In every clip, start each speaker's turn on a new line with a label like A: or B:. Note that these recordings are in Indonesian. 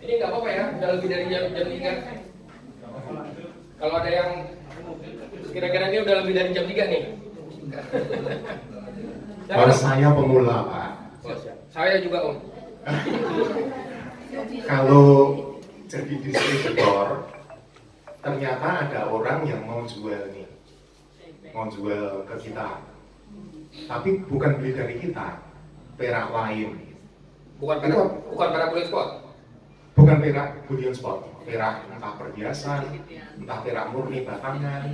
A: Ini nggak apa-apa ya, udah lebih dari jam 3. Kalau ada yang kira-kira ini udah lebih dari jam 3 nih.
B: Kalau saya pemula, Pak.
A: Saya juga, Om.
B: Kalau jadi distributor, ternyata ada orang yang mau jual nih, mau jual ke kita. Tapi bukan beli dari kita, perak lain.
A: Bukan perak bullion spot.
B: Bukan perak bullion spot, perak entah perhiasan, entah perak murni batangan.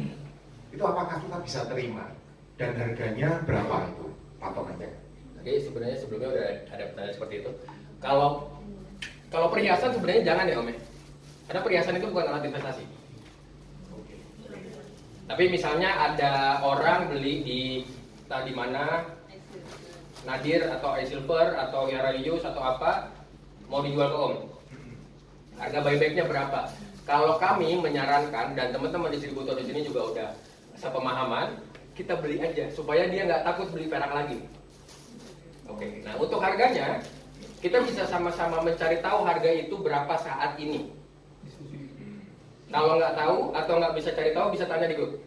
B: Itu apakah kita bisa terima? Dan harganya berapa itu patokannya?
A: Jadi sebenarnya sebelumnya udah ada pertanyaan seperti itu. Kalau perhiasan sebenarnya jangan ya, Om ya. Karena perhiasan itu bukan alat investasi. Tapi misalnya ada orang beli di mana Nadir atau iSilver atau Yarayus atau apa mau dijual ke Om. Harga buybacknya berapa? Kalau kami menyarankan dan teman-teman distributor di sini juga udah sepemahaman, kita beli aja supaya dia nggak takut beli perak lagi. Oke. Nah untuk harganya kita bisa sama-sama mencari tahu harga itu berapa saat ini. Kalau nggak tahu atau nggak bisa cari tahu bisa tanya di grup.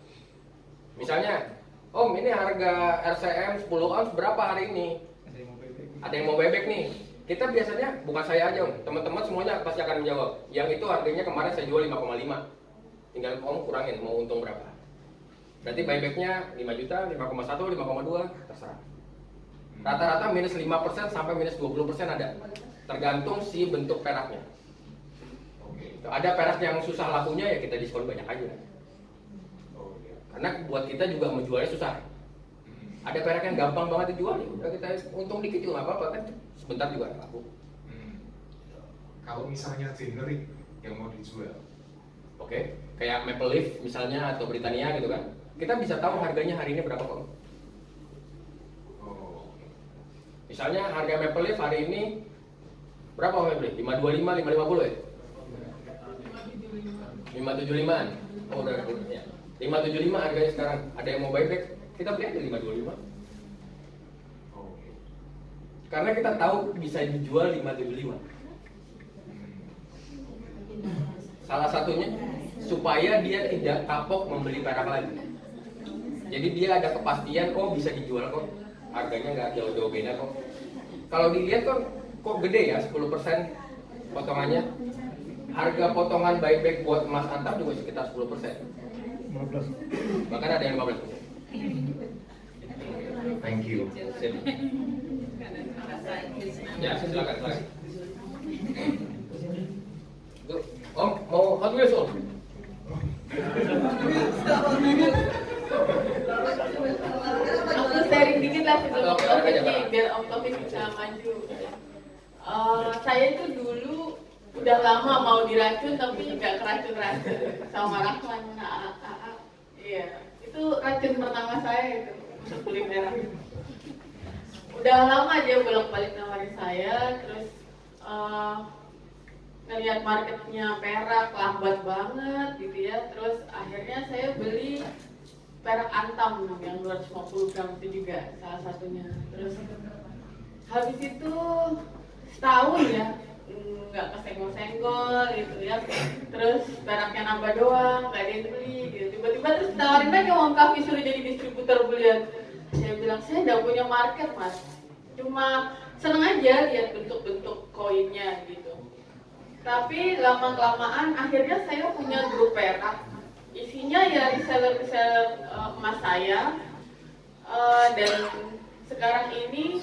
A: Misalnya, Om ini harga RCM 10 ounce berapa hari ini? Ada yang mau bebek nih. Kita biasanya, bukan saya aja Om, teman-teman semuanya pasti akan menjawab. Yang itu harganya kemarin saya jual 5,5. Tinggal Om kurangin mau untung berapa. Berarti buybacknya 5 juta, 5,1, 5,2, terserah. Rata-rata minus 5% sampai minus 20% ada. Tergantung si bentuk peraknya. Ada perak yang susah lakunya ya kita diskon banyak aja. Karena buat kita juga menjualnya susah. Ada perak yang gampang banget dijual, ya udah kita untung dikit juga nggak apa-apa kan, sebentar juga laku.
B: Kalau misalnya generik yang mau dijual,
A: oke, kayak Maple Leaf misalnya atau Britannia gitu kan, kita bisa tahu harganya hari ini berapa kok. Misalnya harga Maple Leaf hari ini berapa Maple Leaf? 525, 550 ya? 575an. Oh udah ya. 575 harganya sekarang. Ada yang mau buyback, kita beli aja 525. Karena kita tahu bisa dijual 575. Salah satunya supaya dia tidak kapok membeli perak lagi. Jadi dia ada kepastian, oh bisa dijual kok. Harganya nggak jauh-jauh beda kok. Kalau dilihat kok gede ya 10% potongannya. Harga potongan buyback buat emas antam juga sekitar 10%. 15. Bahkan ada yang 15%.
B: Thank you.
A: Ya, silakan. Om, mau Hot Wheels Om?
C: Aku sharing dikit lah sebelum Om Taufik nih, biar Om Taufik bisa maju. Saya itu dulu udah lama mau diracun tapi nggak keracun-racun sama Rahman. Iya, itu racun pertama saya itu kulit merah. Udah lama dia bolak-balik nawarin saya, terus ngeliat marketnya perak lambat banget gitu ya. Terus akhirnya saya beli perak antam yang 250 gram itu juga salah satunya. Terus habis itu setahun ya nggak kesenggol-senggol gitu ya. Terus peraknya nambah doang, nggak ada yang beli gitu. Tiba-tiba terus tawarin aja Om Kavi suruh jadi distributor bulian. Saya bilang saya nggak punya market mas, cuma seneng aja lihat bentuk-bentuk koinnya gitu. Tapi lama-kelamaan akhirnya saya punya grup perak, isinya ya reseller emas saya. Dan sekarang ini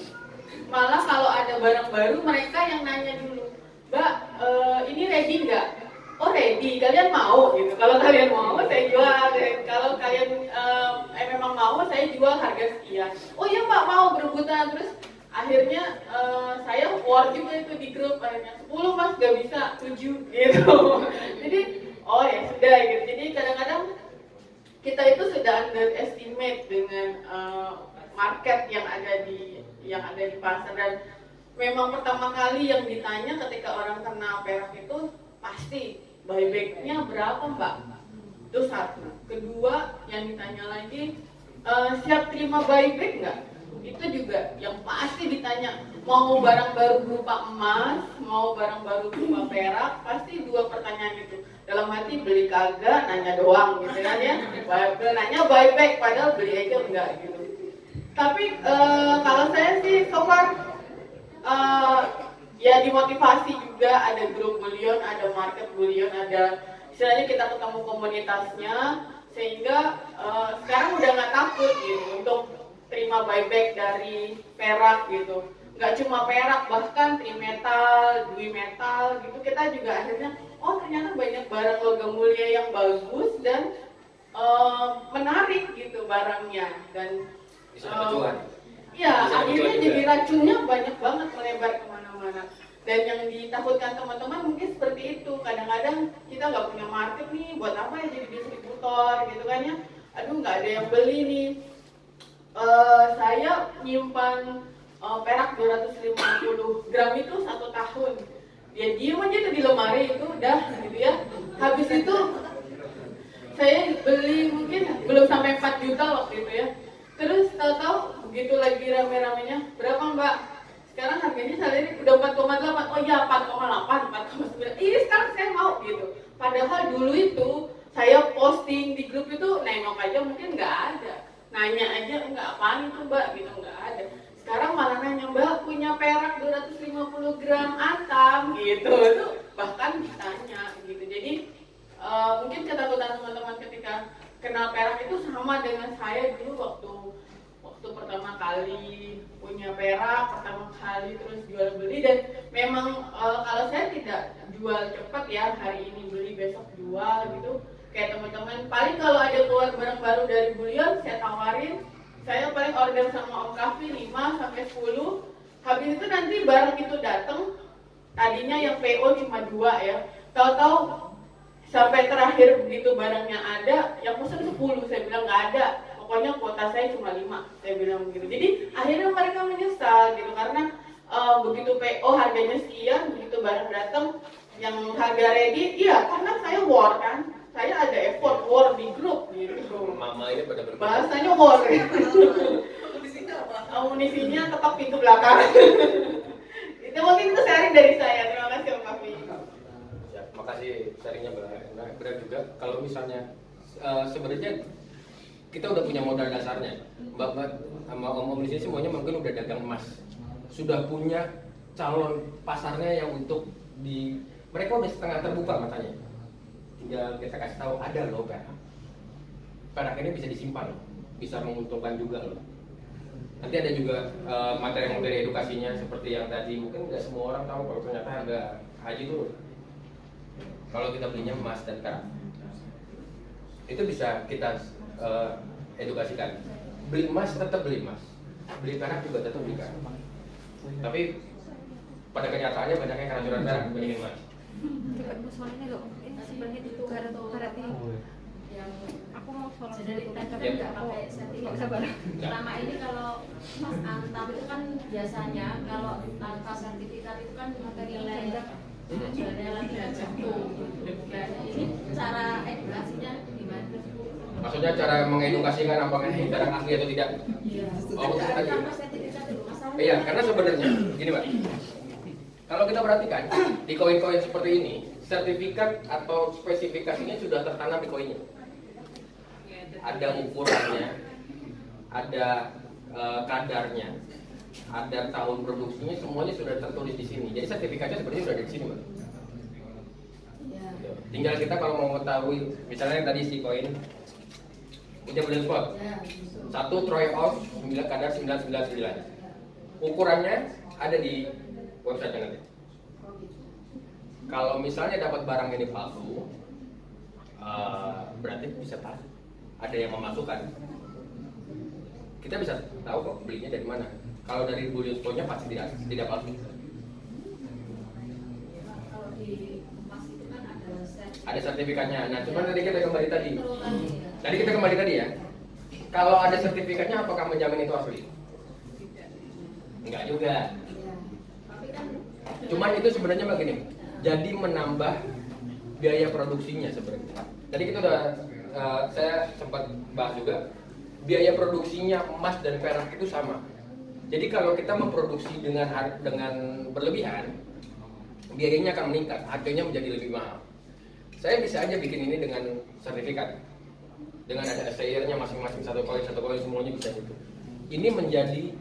C: malah kalau ada barang baru mereka yang nanya dulu, Mbak ini ready nggak? Oh ready, kalian mau gitu. Kalau kalian mau saya jual, kalau kalian memang mau saya jual harga sekian. Oh iya Pak mau berebutan. Terus akhirnya saya war juga itu di grup, akhirnya 10 mas gak bisa 7 gitu. Jadi oh ya sudah gitu. Jadi kadang-kadang kita itu sudah underestimate dengan market yang ada di pasar. Dan memang pertama kali yang ditanya ketika orang kena perak itu pasti buybacknya berapa mbak? Itu satu. Kedua yang ditanya lagi siap terima buyback nggak? Itu juga yang pasti ditanya. mau barang baru berupa emas, mau barang baru berupa perak, pasti dua pertanyaan itu. Dalam hati beli kagak, nanya doang gitu kan ya. Nanya buyback, padahal beli aja enggak gitu. Tapi kalau saya sih so far ya dimotivasi juga, ada grup bullion, ada market bullion, ada istilahnya kita ketemu komunitasnya, sehingga sekarang udah nggak takut gitu untuk terima buyback dari perak gitu. Nggak cuma perak, bahkan trimetal, dwi metal gitu, kita juga akhirnya oh ternyata banyak barang logam mulia yang bagus dan menarik gitu barangnya, dan
A: bisa berjuang.
C: Ya,
A: Bisa
C: akhirnya
A: juga.
C: jadi racunnya banyak banget melebar kemana-mana. Dan yang ditakutkan teman-teman mungkin seperti itu. Kadang-kadang kita nggak punya market nih, buat apa ya jadi distributor gitu kan ya. Aduh nggak ada yang beli nih. Saya nyimpan perak 250 gram itu 1 tahun. Dia diem aja tuh di lemari itu udah gitu ya. Habis itu saya beli mungkin belum sampai 4 juta waktu itu ya. Terus tahu-tahu begitu lagi rame-ramenya, berapa mbak? Sekarang harganya saya lihat udah 4,8. Oh iya 4,8, 4,9. Ini sekarang saya mau gitu. Padahal dulu itu saya posting di grup itu nengok aja mungkin nggak ada. Nanya aja enggak apaan itu mbak gitu, nggak ada. Sekarang malah nanya mbak punya perak 250 gram Antam gitu. Itu bahkan ditanya gitu. Jadi mungkin ketakutan teman-teman ketika kenal perak itu sama dengan saya dulu waktu pertama kali punya perak, pertama kali terus jual beli. Dan memang kalau saya tidak jual cepat ya, hari ini beli besok jual gitu. Kayak teman-teman paling kalau ada keluar barang baru dari bullion saya tawarin, saya paling order sama Om Kafi 5 sampai 10. Habis itu nanti barang itu datang, tadinya yang PO cuma 2 ya, tahu-tahu sampai terakhir begitu barangnya ada, yang pesen 10, saya bilang nggak ada. Pokoknya kuota saya cuma 5, saya bilang begitu. Jadi akhirnya mereka menyesal gitu, karena begitu PO harganya sekian, begitu barang datang yang harga ready, iya karena saya war kan, saya ada effort war di grup gitu.
A: Mama ini pada berbeda.
C: Bahasanya war. Amunisinya ketok pintu belakang. Itu mungkin itu sharing dari saya. Terima kasih Om Kafi.
A: Ya, makasih sharingnya benar juga. Kalau misalnya sebenarnya kita udah punya modal dasarnya. Mbak sama om di sini semuanya mungkin udah dagang emas, sudah punya calon pasarnya yang untuk mereka udah setengah terbuka matanya. Tinggal kita kasih tahu ada loh perak ini bisa disimpan, bisa menguntungkan juga loh. Nanti ada juga materi-materi edukasinya seperti yang tadi, mungkin nggak semua orang tahu kalau ternyata harga haji turun kalau kita belinya emas dan perak. Itu bisa kita edukasikan. Beli emas tetap beli emas, beli perak juga tetap beli perak. Tapi pada kenyataannya banyak yang keracunan perak dibandingin emas.
D: Soalnya loh, ini sebenarnya ditukaran perak ini. Yang aku mau sholat
E: jadi kita
D: tapi
E: nggak pakai sertifikat.
D: sabar.
E: Selama ini kalau Mas Antam itu kan biasanya kalau tanpa sertifikat itu kan nilai jualnya lagi jatuh. Dan ini cara edukasinya gimana?
A: Maksudnya cara mengedukasikan apakah ini barang asli atau tidak?
E: Iya.
A: Oh,
E: Tidak
A: tadi.
E: tanpa sertifikat dulu masalah.
A: Iya, karena sebenarnya gini Mbak. Kalau kita perhatikan di koin-koin seperti ini, sertifikat atau spesifikasinya sudah tertanam di koinnya. Ada ukurannya, ada kadarnya, ada tahun produksinya, semuanya sudah tertulis di sini. Jadi sertifikatnya sebenarnya sudah ada di sini, Mbak.
E: Iya.
A: Tinggal kita kalau mau mengetahui, misalnya yang tadi si koin punya bulan spot,
E: Ya,
A: 1 troy ounce 9 kadar 999. Ukurannya ada di website nanti. Kalau misalnya dapat barang ini palsu, berarti bisa palsu. Ada yang memasukkan. Kita bisa tahu kok belinya dari mana. Kalau dari bullion spotnya pasti tidak palsu.
E: kalau di emas itu kan ada
A: Ada sertifikatnya. Nah, cuman tadi kita kembali tadi.
E: ya.
A: Tadi kita kembali tadi ya. Kalau ada sertifikatnya, apakah menjamin itu asli? Enggak juga.
E: Iya. Tapi kan
A: Cuman itu sebenarnya begini. Jadi menambah biaya produksinya sebenarnya. Tadi kita udah saya sempat bahas juga, biaya produksinya emas dan perak itu sama. Jadi kalau kita memproduksi dengan berlebihan, biayanya akan meningkat, harganya menjadi lebih mahal. Saya bisa aja bikin ini dengan sertifikat, dengan ada SAR-nya masing-masing satu koin semuanya bisa gitu. Ini menjadi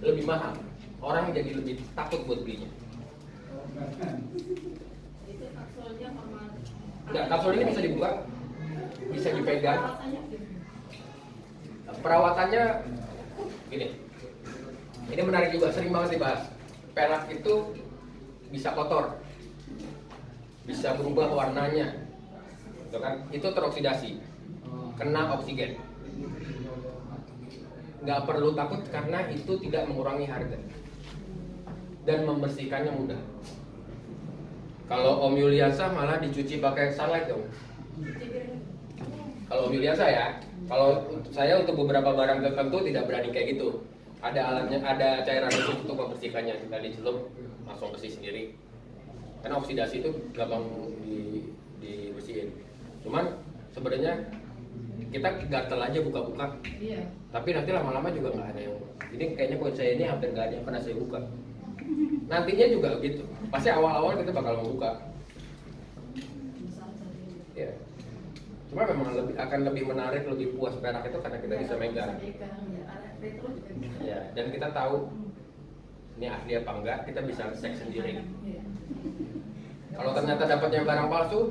A: lebih mahal, orang jadi lebih takut buat belinya.
E: Itu kapsulnya formal.
A: Enggak, kapsul ini bisa dibuka, bisa dipegang. Perawatannya gini, ini menarik juga, sering banget dibahas. Perak itu bisa kotor, bisa berubah warnanya, gitu kan? Itu teroksidasi, kena oksigen. Nggak perlu takut karena itu tidak mengurangi harga dan membersihkannya mudah. Kalau Om Yuliansa malah dicuci pakai sunlight dong. Kalau Om Yuliansa ya, kalau saya untuk beberapa barang tertentu tidak berani kayak gitu. Ada alatnya, ada cairan khusus untuk membersihkannya, tinggal dicelup langsung bersih sendiri. Karena oksidasi itu gampang dibersihin. Cuman sebenarnya kita gatel aja buka-buka.
C: Iya.
A: Tapi nanti lama-lama juga nggak ada yang. Jadi kayaknya koin saya ini hampir nggak ada yang pernah saya buka. Nantinya juga gitu. Pasti awal-awal kita bakal membuka. Ya. Cuma memang akan lebih menarik, lebih puas perak itu karena kita bisa megang. Ya, dan kita tahu ini asli apa enggak, kita bisa cek sendiri. Kalau ternyata dapatnya barang palsu,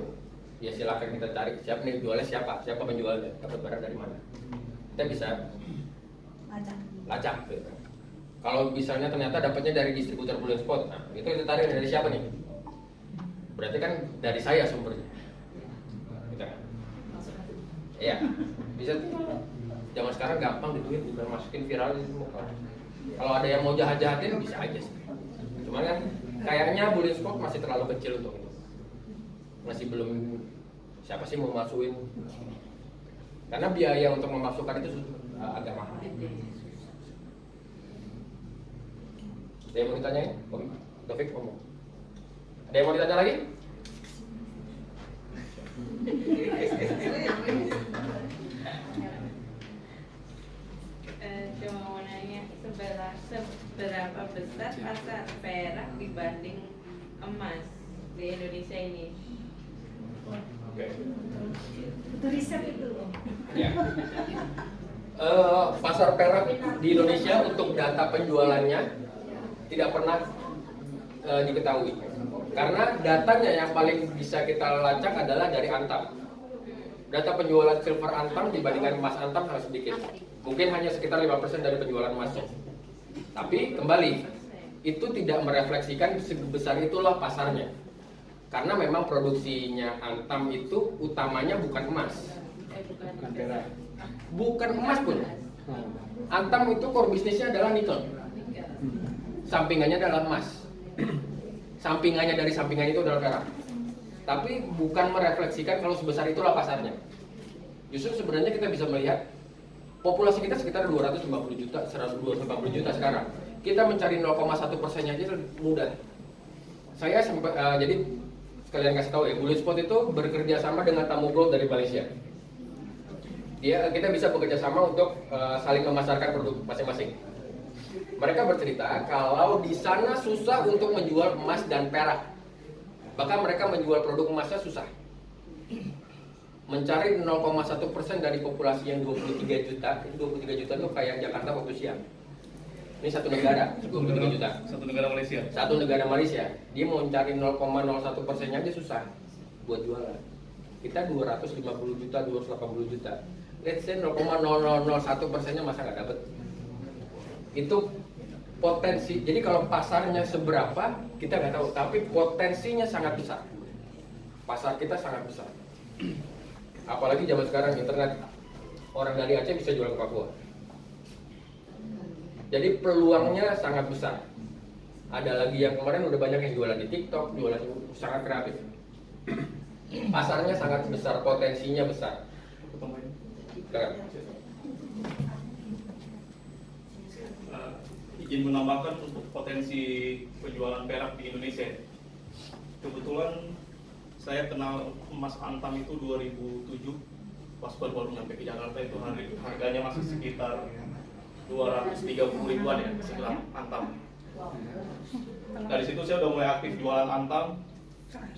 A: ya silakan kita cari siapa nih jualnya, siapa penjualnya, dapat barang dari mana. Kita bisa lacak gitu. Kalau misalnya ternyata dapatnya dari distributor Bullion Spot, nah itu kita tarik dari siapa nih? Berarti kan dari saya sumbernya. Gitu kan? Iya, bisa. Zaman sekarang gampang ditulis, bisa masukin viral di semua. Kalau ada yang mau jahat-jahatin bisa aja sih. Cuman kan kayaknya Bullion Spot masih terlalu kecil untuk itu. Masih belum, siapa sih mau masukin? Karena biaya untuk memasukkan itu agak mahal. Ada yang mau ditanyain? Om Taufik ngomong. Ada yang mau ditanya lagi?
F: Cuma mau nanya seberapa besar pasar perak dibanding emas di Indonesia ini?
A: Oke.
D: Itu riset itu.
A: Ya. Pasar perak di Indonesia untuk data penjualannya tidak pernah diketahui. Karena datanya yang paling bisa kita lacak adalah dari Antam. Data penjualan silver Antam dibandingkan emas Antam sangat sedikit. Mungkin hanya sekitar 5% dari penjualan emasnya. Tapi kembali, itu tidak merefleksikan sebesar itulah pasarnya. Karena memang produksinya Antam itu utamanya bukan emas.
G: Bukan perak.
A: Bukan emas pun. Antam itu core bisnisnya adalah nikel. Sampingannya adalah emas. Sampingannya dari sampingan itu adalah perak. Tapi bukan merefleksikan kalau sebesar itulah pasarnya. Justru sebenarnya kita bisa melihat populasi kita sekitar 250 juta, 250 juta sekarang. Kita mencari 0,1%-nya aja mudah. Saya sempat jadi sekalian kasih tahu ya, Bullion Spot itu bekerja sama dengan Tamu Gold dari Malaysia. Kita bisa bekerja sama untuk saling memasarkan produk masing-masing. Mereka bercerita kalau di sana susah untuk menjual emas dan perak. Bahkan mereka menjual produk emasnya susah. Mencari 0,1% dari populasi yang 23 juta, itu 23 juta itu kayak Jakarta waktu siang. Ini satu negara, 23 juta.
G: Satu negara Malaysia.
A: Satu negara Malaysia. Dia mau mencari 0,01%-nya aja susah buat jualan. Kita 250 juta, 280 juta. Let's say 0,0001%-nya masa nggak dapet. Itu potensi. Jadi kalau pasarnya seberapa kita nggak tahu, tapi potensinya sangat besar. Pasar kita sangat besar. Apalagi zaman sekarang internet, orang dari Aceh bisa jual ke Papua. Jadi peluangnya sangat besar. Ada lagi yang kemarin udah banyak yang jualan di TikTok, jualan sangat kreatif. Pasarnya sangat besar, potensinya besar.
G: Izin menambahkan untuk potensi penjualan perak di Indonesia. Kebetulan saya kenal emas Antam itu 2007, pas baru nyampe ke Jakarta itu harganya masih sekitar 230 ribuan ya, segelas antam. Dari situ saya udah mulai aktif jualan antam,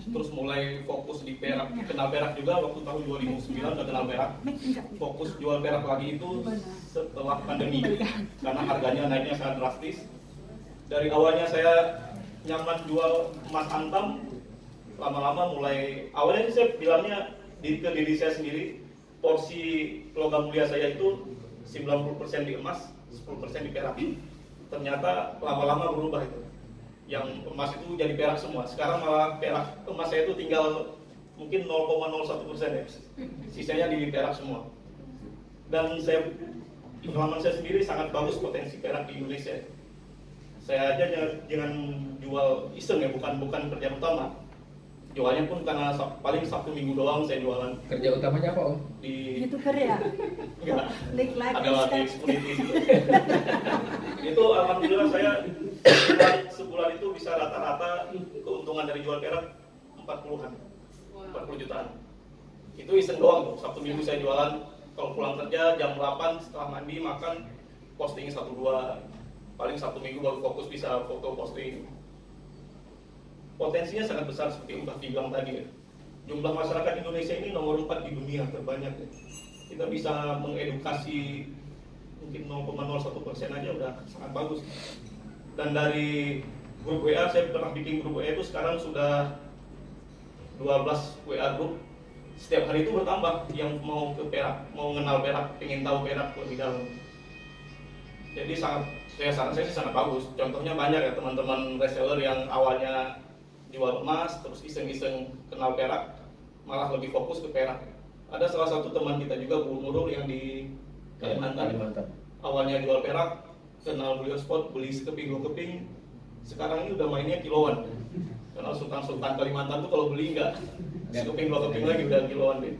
G: terus mulai fokus di perak, kenal perak juga waktu tahun 2009 udah kenal perak. Fokus jual perak lagi itu setelah pandemi, karena harganya naiknya sangat drastis. Dari awalnya saya nyaman jual emas antam, lama-lama mulai, awalnya sih saya bilangnya ke diri saya sendiri, porsi logam mulia saya itu 90% di emas, 10% di perak. Ternyata lama-lama berubah itu. Yang emas itu jadi perak semua. Sekarang malah perak emas saya itu tinggal mungkin 0,01% ya. Sisanya di perak semua. Dan pengalaman saya sendiri sangat bagus potensi perak di Indonesia. Saya aja jangan jual iseng ya, bukan kerjaan utama. Jualnya pun karena paling Sabtu Minggu doang saya jualan.
A: Kerja utamanya apa, Om?
G: Di
H: YouTuber ya?
G: enggak.
H: Like
G: Ada lagi security gitu. Itu alhamdulillah saya sebulan itu bisa rata-rata keuntungan dari jual perak 40-an. 40 jutaan. Itu iseng doang tuh. Sabtu Minggu saya jualan, kalau pulang kerja jam 8 setelah mandi makan posting 1-2. Paling Sabtu Minggu baru fokus bisa foto posting. Potensinya sangat besar seperti Mbak bilang tadi ya. Jumlah masyarakat Indonesia ini nomor 4 di dunia terbanyak ya. Kita bisa mengedukasi mungkin 0,01% aja udah sangat bagus. Dan dari grup WA, saya pernah bikin grup WA itu sekarang sudah 12 WA grup. Setiap hari itu bertambah yang mau ke perak, mau kenal perak, ingin tahu perak lebih dalam. Jadi saya sih sangat bagus. Contohnya banyak ya teman-teman reseller yang awalnya jual emas, terus iseng-iseng kenal perak, malah lebih fokus ke perak. Ada salah satu teman kita juga, Bu Nurul, yang di Kalimantan. Awalnya jual perak, kenal beliau spot, beli sekeping 2 keping, sekarang ini udah mainnya kiloan. Kenal Sultan Kalimantan tuh kalau beli nggak sekeping 2 keping lagi udah kiloan deh.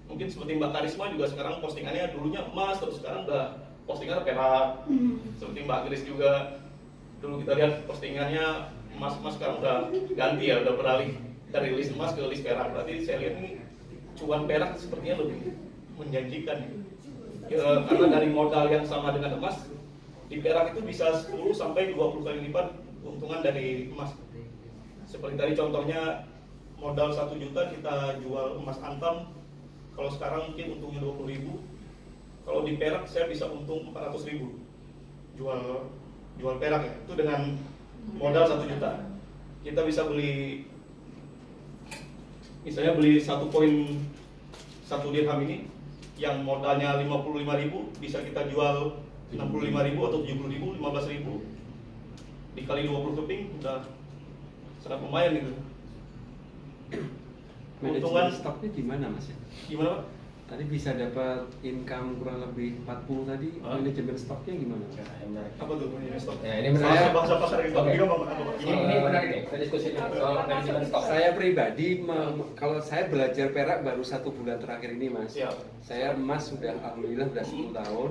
G: Mungkin seperti Mbak Karisma juga sekarang postingannya dulunya emas, terus sekarang udah postingannya perak. Seperti Mbak Gris juga, dulu kita lihat postingannya emas sekarang udah ganti ya, udah beralih dari list emas ke list perak. Berarti saya lihat ini cuan perak sepertinya lebih menjanjikan ya, karena dari modal yang sama dengan emas di perak itu bisa 10 sampai 20 kali lipat keuntungan dari emas. Seperti tadi contohnya modal 1 juta kita jual emas antam, kalau sekarang mungkin untungnya 20.000. Kalau di perak saya bisa untung 400.000 jual perak ya, itu dengan modal 1 juta. Kita bisa beli, misalnya beli 1 koin 1 dirham ini yang modalnya 55.000, bisa kita jual 65.000 atau 70.000, 15.000 dikali 20 keping udah sangat lumayan gitu.
I: Keuntungan stoknya gimana Mas ya?
G: Gimana Pak?
I: Tadi bisa dapat income kurang lebih 40 tadi, manajemen stoknya gimana?
G: Apa tuh manajemen stok?
A: Ya, ini menarik.
G: Bahasa pasar yang
A: Oke.
G: gimana?
A: Ini menarik nih, kita diskusi soal manajemen stok.
I: Saya pribadi, kalau saya belajar perak baru 1 bulan terakhir ini Mas.
G: Siap.
I: Saya emas sudah alhamdulillah sudah 10 tahun.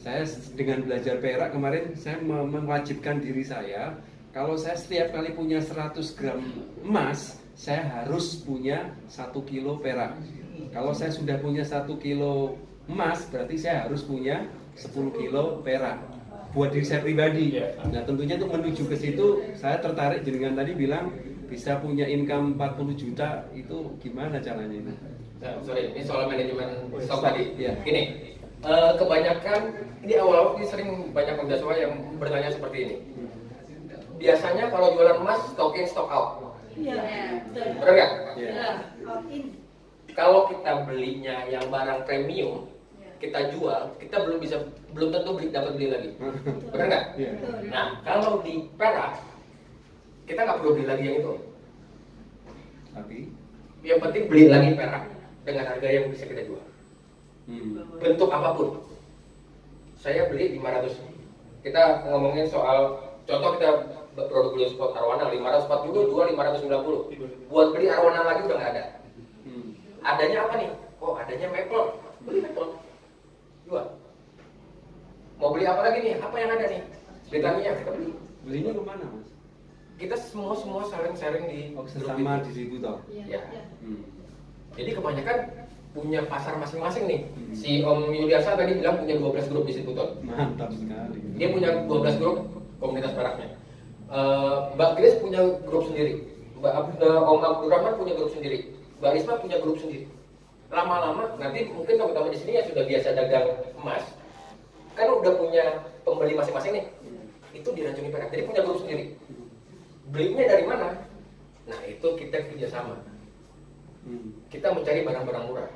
I: Saya dengan belajar perak kemarin saya mewajibkan diri saya, kalau saya setiap kali punya 100 gram emas, saya harus punya 1 kilo perak. Kalau saya sudah punya 1 kilo emas, berarti saya harus punya 10 kilo perak buat diri saya pribadi. Nah tentunya untuk menuju ke situ, saya tertarik dengan tadi bilang bisa punya income 40 juta, itu gimana caranya ini?
A: Nah, sorry, ini soal manajemen stok tadi.
I: Ya.
A: Gini, kebanyakan ini awal-awal ini sering banyak mahasiswa yang bertanya seperti ini. Biasanya kalau jualan emas, stock in, stock out.
H: Iya.
A: Benar nggak?
I: Iya.
H: Out in.
A: Kalau kita belinya yang barang premium, kita jual, kita belum tentu dapat beli lagi. Benar nggak?
I: Iya.
A: Nah, kalau di perak, kita nggak perlu beli lagi yang itu.
I: Tapi
A: Yang penting beli lagi perak dengan harga yang bisa kita jual. Bentuk apapun. Saya beli 500. Kita ngomongin soal contoh, kita produk beli spot arwana 540, jual 590. Buat beli arwana lagi udah nggak ada. Adanya apa nih? Oh, adanya maple. Beli maple. Jual. Mau beli apa lagi nih? Apa yang ada nih? Ditanya, kita beli.
I: belinya kemana Mas?
A: Kita semua saling sharing di
I: Oh,
A: grup
I: sesama
A: itu.
I: distributor.
A: Ya.
I: Hmm.
A: Jadi kebanyakan punya pasar masing-masing nih. Si Om Yuliasa tadi bilang punya 12 grup distributor.
I: Mantap sekali.
A: Dia punya 12 grup komunitas peraknya. Mbak Grace punya grup sendiri. Om Abdurrahman punya grup sendiri. Mbak Risma punya grup sendiri. Lama-lama nanti mungkin teman-teman di sini yang sudah biasa dagang emas kan udah punya pembeli masing-masing nih. Itu diracuni perak. Jadi punya grup sendiri. Belinya dari mana? Nah itu kita kerjasama. Kita mencari barang-barang murah.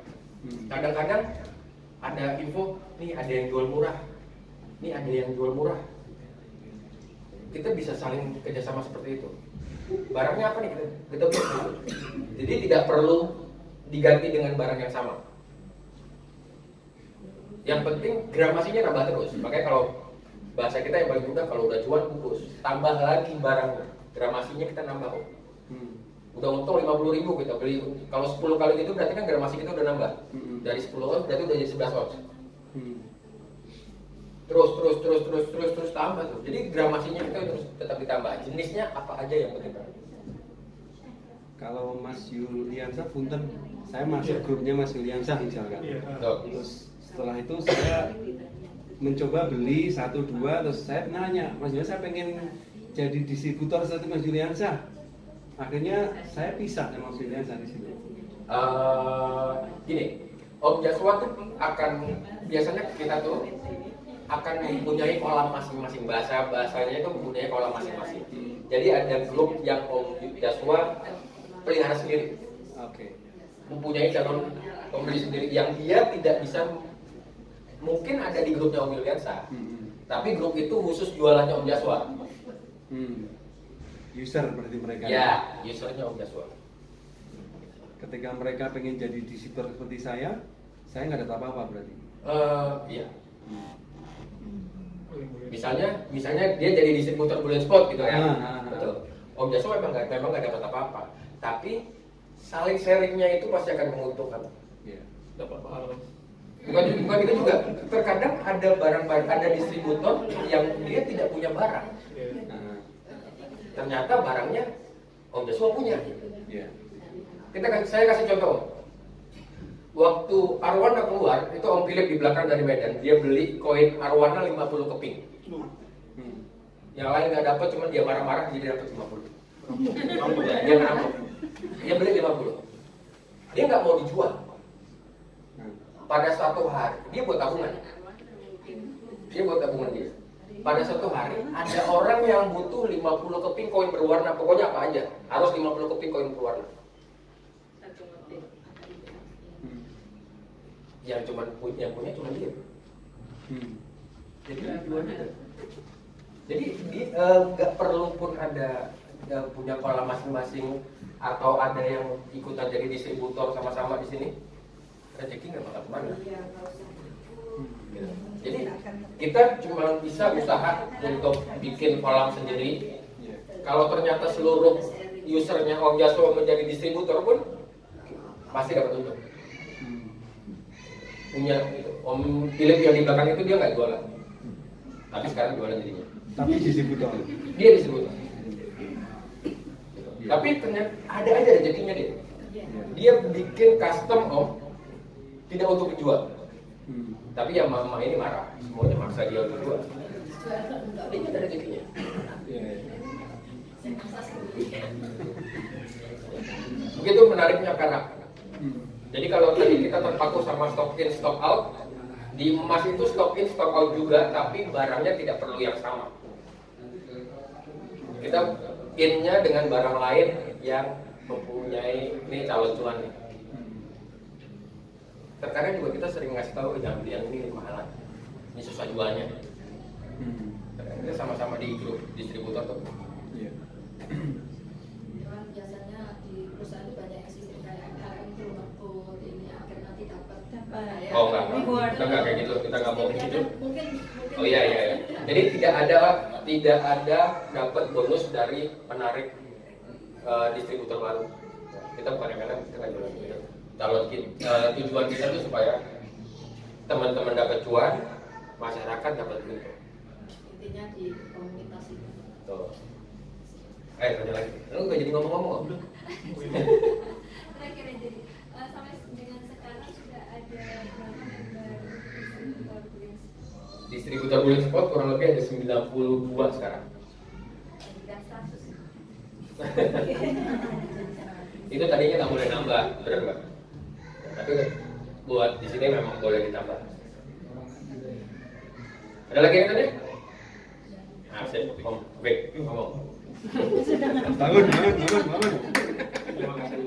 A: Kadang-kadang ada info, nih ada yang jual murah, nih ada yang jual murah. Kita bisa saling kerjasama seperti itu. Barangnya apa nih kita beli. Jadi tidak perlu diganti dengan barang yang sama. Yang penting gramasinya nambah terus. Makanya kalau bahasa kita yang paling mudah, kalau udah cuan bungkus, tambah lagi barangnya, gramasinya kita nambah. Udah untung 50.000 kita beli. Kalau 10 kali gitu berarti kan gramasi kita udah nambah. Dari 10 ons berarti udah jadi 11 ons. Terus tambah tuh. Jadi gramasinya kita terus tetap ditambah. Jenisnya apa aja yang penting.
I: Kalau Mas Yuliansa, punten, saya masuk grupnya Mas Yuliansa misalkan. Terus setelah itu saya mencoba beli 1-2, terus saya nanya, Mas Yuliansa, saya pengen jadi distributor seperti Mas Yuliansa. Akhirnya saya pisah sama Mas Yuliansa di situ.
A: Gini, Om Joshua tuh akan biasanya kita tuh akan mempunyai kolam masing-masing, bahasanya itu mempunyai kolam masing-masing. Jadi ada grup yang Om Joshua pelihara sendiri. Mempunyai calon pembeli sendiri yang dia tidak bisa, mungkin ada di grupnya Om Yuliansa, tapi grup itu khusus jualannya Om Joshua.
I: User berarti mereka.
A: Ya, usernya Om Joshua.
I: Ketika mereka pengen jadi distributor seperti saya nggak ada apa-apa berarti.
A: Iya. Misalnya dia jadi distributor bulan spot gitu ya. Betul. Om Joshua memang nggak dapat apa-apa. Tapi saling sharingnya itu pasti akan menguntungkan.
G: Dapat pahala.
A: Bukan itu juga. Terkadang ada barang-barang, ada distributor yang dia tidak punya barang. Ternyata barangnya Om Joshua punya. Saya kasih contoh. Waktu Arwana keluar, itu Om Philip di belakang dari Medan, dia beli koin Arwana 50 keping. Yang lain nggak dapat, cuma dia marah-marah jadi dapat 50. Dia ngerampok. Dia beli 50. Dia nggak mau dijual. Pada suatu hari, dia buat tabungan. Dia. Pada suatu hari, ada orang yang butuh 50 keping koin berwarna, pokoknya apa aja, harus 50 keping koin berwarna. Yang punya cuma dia. Jadi jual gitu. Jadi nggak perlu pun ada punya kolam masing-masing atau ada yang ikutan jadi distributor sama-sama di sini. Rezeki nggak bakal kemana. Jadi kita cuma bisa usaha untuk bikin kolam sendiri. Kalau ternyata seluruh usernya Om Joshua menjadi distributor pun pasti dapat untung. Punya Om Philip yang di belakang itu dia nggak jualan, tapi sekarang jualan jadinya.
I: Tapi distributor.
A: Dia distributor. Tapi ternyata ada aja rezekinya dia. Dia bikin custom Om, tidak untuk dijual. Tapi yang mama ini marah, semuanya maksa dia untuk jual. Dia ada rezekinya. Begitu menariknya karena. Jadi kalau tadi kita terpaku sama stock in, stock out, di emas itu stock in, stock out juga, tapi barangnya tidak perlu yang sama. Kita in-nya dengan barang lain yang mempunyai ini calon cuan nih. Terkadang juga kita sering ngasih tahu jangan beli yang ini mahalan, ini susah jualnya. Kita sama-sama di grup distributor tuh.
E: Biasanya di perusahaan itu banyak yang sistem kayak KM itu ngebut ini akhir nanti dapat.
A: Oh enggak, kita nggak kayak gitu, kita nggak mau gitu.
E: Mungkin.
A: Oh iya. Jadi tidak ada dapat bonus dari penarik distributor baru. Kita bukan kadang kita nggak jualan gitu. Kalau tujuan kita itu supaya teman-teman dapat cuan, masyarakat dapat duit.
E: Intinya di komunitas itu.
A: Tuh. Tanya lagi. Lu nggak jadi ngomong-ngomong.
D: Terakhir jadi sampai dengan sekarang sudah
A: Distributor Bulling Spot kurang lebih ada 92 sekarang. Itu tadinya nggak boleh nambah, benar nggak? Tapi buat di sini memang boleh ditambah. Ada lagi yang tanya? Asik, Om B, ngomong.
I: Bangun.
A: Terima kasih.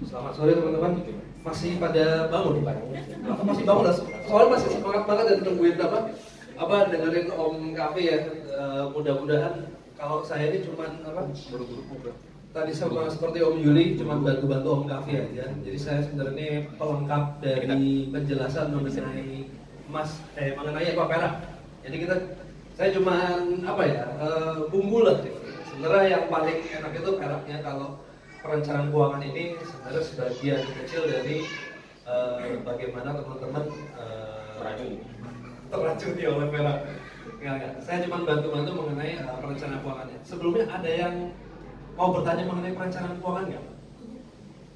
H: Selamat sore teman-teman. Masih pada bangun? Masih bangun lah. Soalnya masih semangat banget dan tungguin dengerin Om Kafe ya. Mudah-mudahan kalau saya ini cuman tadi sama seperti Om Yuli cuman bantu-bantu Om Kafe aja. Jadi saya sebenarnya pelengkap dari penjelasan mengenai mengenai perak. Jadi saya cuman bumbu lah. Sebenarnya yang paling enak itu peraknya. Kalau perencanaan keuangan ini sebenarnya sebagian kecil dari bagaimana teman-teman terracuni oleh perak. Saya cuma bantu-bantu mengenai perencanaan keuangannya. Sebelumnya ada yang mau bertanya mengenai perencanaan keuangan nggak?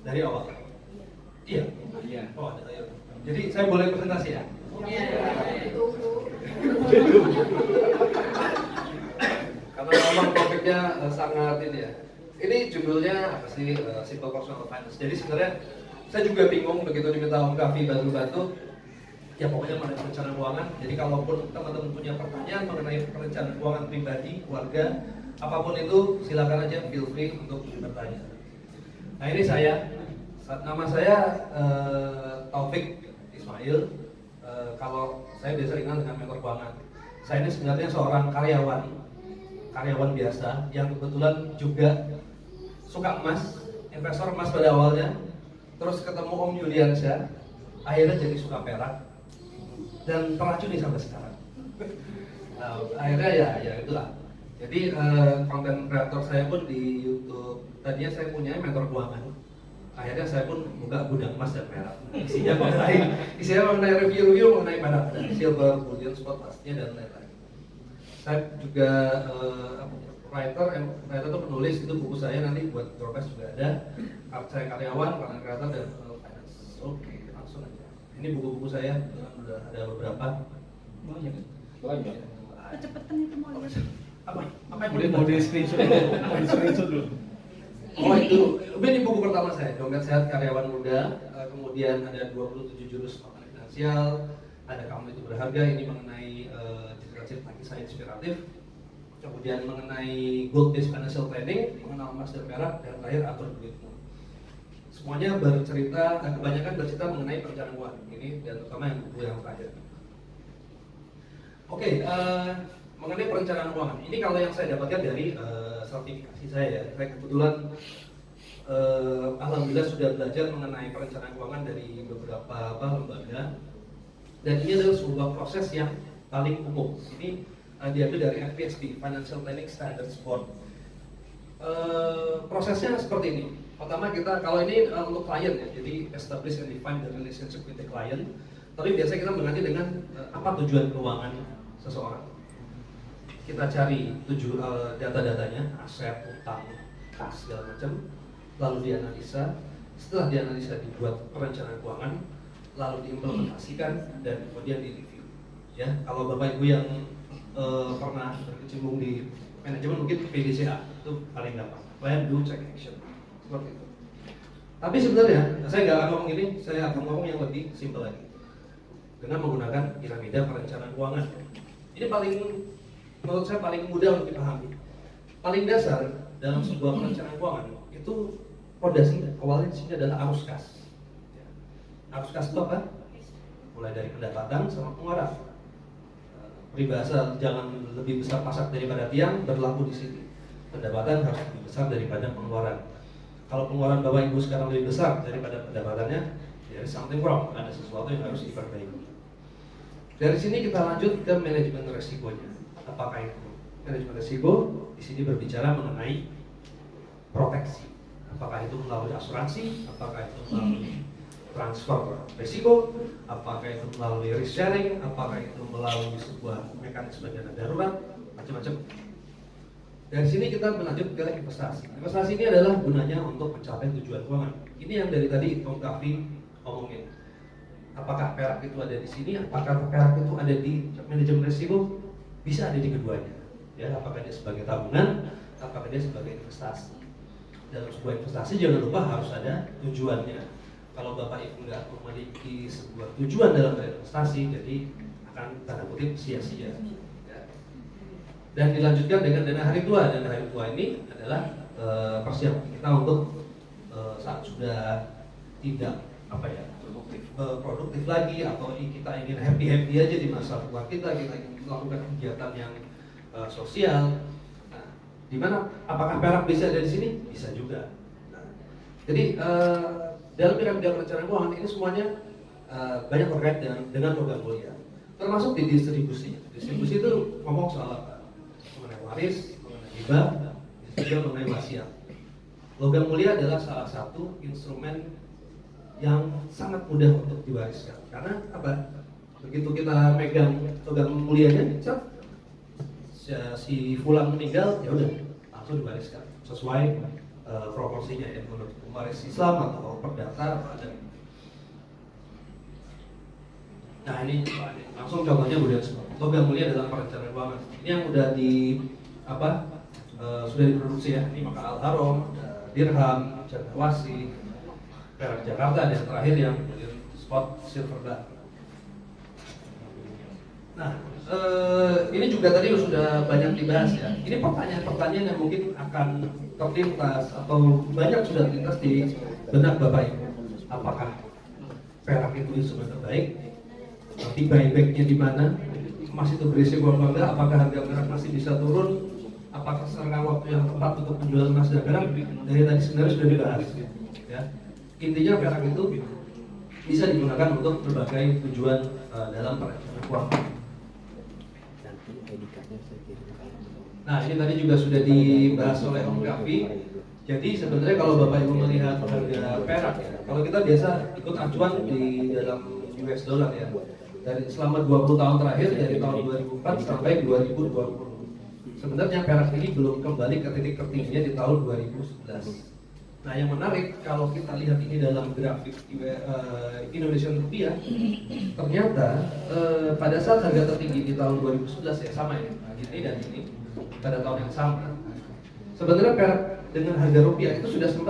H: Dari awal? Iya. Oh ada. Ayo. Jadi saya boleh presentasi ya?
C: Iya.
H: Karena memang topiknya sangat ini ya. Ini judulnya apa sih? Simple Personal Finance. Jadi sebenarnya saya juga bingung begitu diminta Om Kafi bantu-bantu. Ya pokoknya mengenai perencanaan keuangan. Jadi kalaupun teman-teman punya pertanyaan mengenai perencanaan keuangan pribadi, keluarga, apapun itu silakan aja feel free untuk bertanya. Nah ini saya. Nama saya Taufik Ismail. Kalau saya biasa dikenal dengan mentor keuangan. Saya ini sebenarnya seorang karyawan biasa yang kebetulan juga suka emas, investor emas pada awalnya, terus ketemu Om Yuliansyah, akhirnya jadi suka perak dan teracuni sampai sekarang. Nah, akhirnya ya itulah. Jadi konten kreator saya pun di YouTube. Tadinya saya punya mentor keuangan. Akhirnya saya pun buka gudang emas dan perak. Isinya mengenai review mengenai perak dan silver, bullion, spot pastinya dan lain-lain. Saya juga writer itu penulis, itu buku saya nanti buat Dropes juga ada. Saya karyawan, konten kreator dan finance. Oke, langsung aja. Ini buku-buku saya, udah ada beberapa. Banyak.
D: Kecepatan itu mau lihat.
H: Apa yang
J: mau di screenshot dulu.
H: Oh itu, ini buku pertama saya, Dompet Sehat Karyawan Muda. Kemudian ada 27 jurus makanan finansial, ada Kamu Itu Berharga, ini mengenai cerita-cerita kisah inspiratif. Kemudian mengenai Gold Based Financial Planning, mengenal emas dan perak, dan terakhir Atur Duitmu. Semuanya bercerita, kebanyakan bercerita mengenai perencanaan keuangan ini, dan terutama yang buku yang terakhir. Oke, mengenai perencanaan keuangan, ini kalau yang saya dapatkan dari sertifikasi saya ya. Saya kebetulan alhamdulillah sudah belajar mengenai perencanaan keuangan dari beberapa lembaga, dan ini adalah sebuah proses yang paling umum. Ini diambil dari FPSB, Financial Planning Standards Board. Prosesnya seperti ini. Pertama kita, kalau ini untuk klien ya, jadi establish and define the relationship with the client. Tapi biasanya kita mengganti dengan apa tujuan keuangan seseorang. Kita cari data-datanya, aset, utang, kas, segala macam. Lalu dianalisa. Setelah dianalisa dibuat perencanaan keuangan, lalu diimplementasikan dan kemudian direview. Ya, kalau Bapak Ibu yang pernah berkecimpung di manajemen mungkin PDCA itu paling gampang. Plan, do, check, action. Seperti itu. Tapi sebenarnya saya nggak akan ngomong ini, saya akan ngomong yang lebih simpel lagi dengan menggunakan piramida perencanaan keuangan. Ini menurut saya paling mudah untuk dipahami. Paling dasar dalam sebuah perencanaan keuangan itu fondasinya, awalnya di sini adalah arus kas. Arus kas itu apa? Mulai dari pendapatan sama pengeluaran. Peribahasa jangan lebih besar pasak daripada tiang berlaku di sini. pendapatan harus lebih besar daripada pengeluaran. Kalau pengeluaran Bapak Ibu sekarang lebih besar daripada pendapatannya, there is something wrong, ada sesuatu yang harus diperbaiki. Dari sini kita lanjut ke manajemen resikonya. Apakah itu? Manajemen resiko di sini berbicara mengenai proteksi. Apakah itu melalui asuransi? Apakah itu melalui transfer risiko? Apakah itu melalui risk sharing? Apakah itu melalui sebuah mekanisme dana darurat? Macam-macam. Dari sini kita melanjut ke investasi. Investasi ini adalah gunanya untuk mencapai tujuan keuangan. Ini yang dari tadi Tom Kavi omongin. Apakah perak itu ada di sini? Apakah perak itu ada di manajemen risiko? Bisa ada di keduanya. Ya, apakah dia sebagai tabungan? Apakah dia sebagai investasi? Dalam sebuah investasi jangan lupa harus ada tujuannya. Kalau Bapak Ibu nggak memiliki sebuah tujuan dalam berinvestasi, jadi akan tanda kutip sia-sia. Ya. Dan dilanjutkan dengan dana hari tua. Dana hari tua ini adalah persiapan kita untuk saat sudah tidak produktif lagi, atau kita ingin happy aja di masa tua kita ingin melakukan kegiatan yang sosial. Nah, di mana apakah perak bisa ada di sini? Bisa juga. Nah, jadi dalam piramida perencanaan keuangan ini semuanya banyak terkait dengan logam mulia, termasuk di distribusi. Distribusi itu ngomong soal apa? Mengenai waris, mengenai hibah, juga mengenai wasiat. Logam mulia adalah salah satu instrumen yang sangat mudah untuk diwariskan. Karena apa? Begitu kita megang logam mulianya, si fulan meninggal, ya udah langsung diwariskan sesuai proporsinya, ya, menurut waris Islam atau perdata ada. Nah ini langsung contohnya udah logam mulia dalam perencanaan keuangan. Ini yang udah sudah diproduksi ya. Ini maka Al-Haram, dirham, cendrawasih, perak Jakarta, dan terakhir yang spot silver bar. Nah, ini juga tadi sudah banyak dibahas ya. Ini pertanyaan-pertanyaan yang mungkin akan terlintas atau banyak sudah terlintas di benak Bapak Ibu. Apakah perak itu instrumen terbaik? Tapi buybacknya di mana? Emas itu berisiko apa enggak? Apakah harga perak masih bisa turun? Apakah sekarang waktu yang tepat untuk menjual emas dan perak? Dari tadi sebenarnya sudah dibahas. Ya. Intinya perak itu bisa digunakan untuk berbagai tujuan dalam perencanaan keuangan. Nah ini tadi juga sudah dibahas oleh Om Kavi. Jadi sebenarnya kalau Bapak Ibu melihat harga perak ya, kalau kita biasa ikut acuan di dalam US dollar ya, dari selama 20 tahun terakhir dari tahun 2004 sampai 2020. Sebenarnya perak ini belum kembali ke titik tertingginya di tahun 2011. Nah yang menarik kalau kita lihat ini dalam grafik Indonesian rupiah, ternyata pada saat harga tertinggi di tahun 2011 ya sama ya, ini dan ini pada tahun yang sama. Sebenarnya perak dengan harga rupiah itu sudah sempat